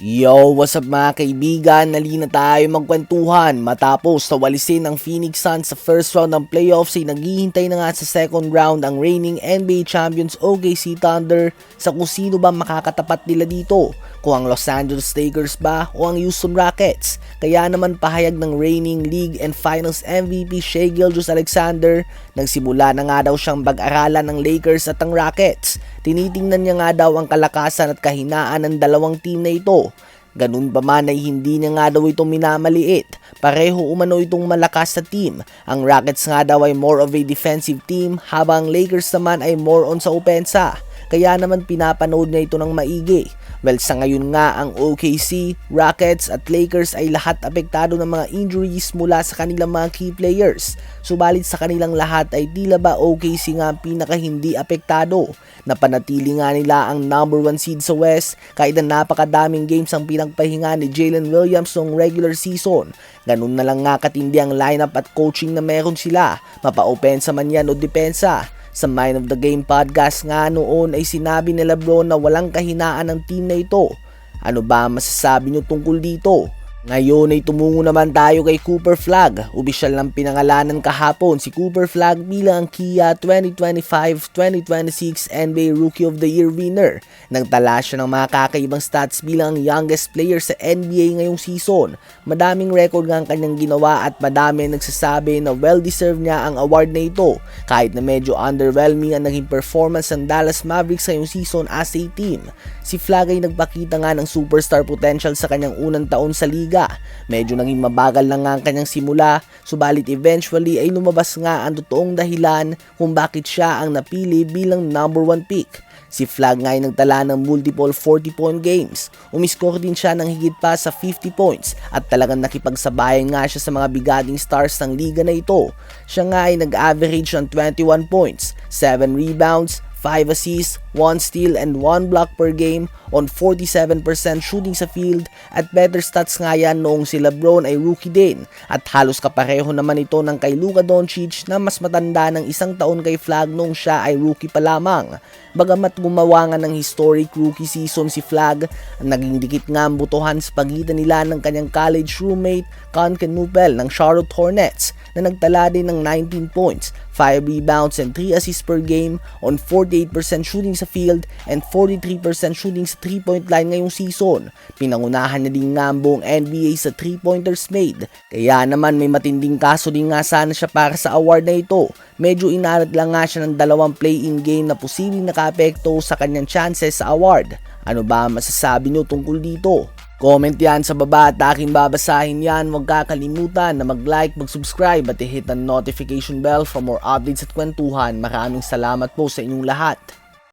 Yo, what's up mga kaibigan? Nalina tayo magkwentuhan matapos tawalisin ng Phoenix Suns sa first round ng playoffs ay naghihintay na nga sa second round ang reigning NBA champions OKC Thunder sa kung sino ba makakatapat nila dito, kung ang Los Angeles Lakers ba o ang Houston Rockets. Kaya naman pahayag ng reigning league and finals MVP Shai Gilgeous-Alexander, nagsimula na nga daw siyang pag-aralan ng Lakers at ang Rockets. Tinitingnan niya nga daw ang kalakasan at kahinaan ng dalawang team na ito. Ganun pa man ay hindi niya nga daw ito minamaliit. Pareho umano itong malakas sa team. Ang Rockets nga daw ay more of a defensive team habang Lakers naman ay more on sa opensa. Kaya naman pinapanood niya ito ng maigi. Well, sa ngayon nga ang OKC, Rockets at Lakers ay lahat apektado ng mga injuries mula sa kanilang mga key players. Subalit sa kanilang lahat ay tila ba OKC nga ang pinaka hindi apektado. Napanatili nga nila ang number 1 seed sa West kahit na napakadaming games ang pinagpahinga ni Jalen Williams noong regular season. Ganun na lang nga katindi ang lineup at coaching na meron sila, mapa-opensa man yan o depensa. Sa Mind of the Game podcast nga noon ay sinabi ni LeBron na walang kahinaan ng team na ito. Ano ba masasabi nyo tungkol dito? Ngayon ay tumungo naman tayo kay Cooper Flagg. Opisyal ng pinangalanan kahapon si Cooper Flagg bilang ang Kia 2025-2026 NBA Rookie of the Year winner. Nagtala siya ng mga kakaibang stats bilang ang youngest player sa NBA ngayong season. Madaming record nga ang kanyang ginawa at madami ang nagsasabi na well-deserved niya ang award na ito. Kahit na medyo underwhelming ang naging performance ng Dallas Mavericks ngayong season as a team. Si Flagg ay nagpakita nga ng superstar potential sa kanyang unang taon sa liga. Medyo naging mabagal lang nga ang kanyang simula, subalit eventually ay lumabas nga ang totoong dahilan kung bakit siya ang napili bilang number 1 pick. Si Flagg nga ay nagtala ng multiple 40-point games. Umiscore din siya ng higit pa sa 50 points at talagang nakipagsabayan nga siya sa mga bigating stars ng liga na ito. Siya nga ay nag-average ng 21 points, 7 rebounds, 5 assists, 1 steal and 1 block per game on 47% shooting sa field at better stats nga yan noong si LeBron ay rookie din at halos kapareho naman ito ng kay Luka Doncic na mas matanda ng isang taon kay Flagg noong siya ay rookie pa lamang. Bagamat gumawa nga ng historic rookie season si Flagg, naging dikit nga ang butuhan sa pagitan nila ng kanyang college roommate Con Canupel ng Charlotte Hornets na nagtala din ng 19 points, 5 rebounds and 3 assists per game on 48% shooting sa field and 43% shooting sa 3-point line ngayong season. Pinangunahan na din nga ang buong NBA sa 3-pointers made. Kaya naman may matinding kaso din nga sana siya para sa award na ito. Medyo inarat lang nga siya ng dalawang play-in game na posibleng nakaapekto sa kanyang chances sa award. Ano ba masasabi nyo tungkol dito? Comment yan sa baba at aking babasahin yan. Huwag kakalimutan na mag-like, mag-subscribe at i-hit ang notification bell for more updates at kwentuhan. Maraming salamat po sa inyong lahat.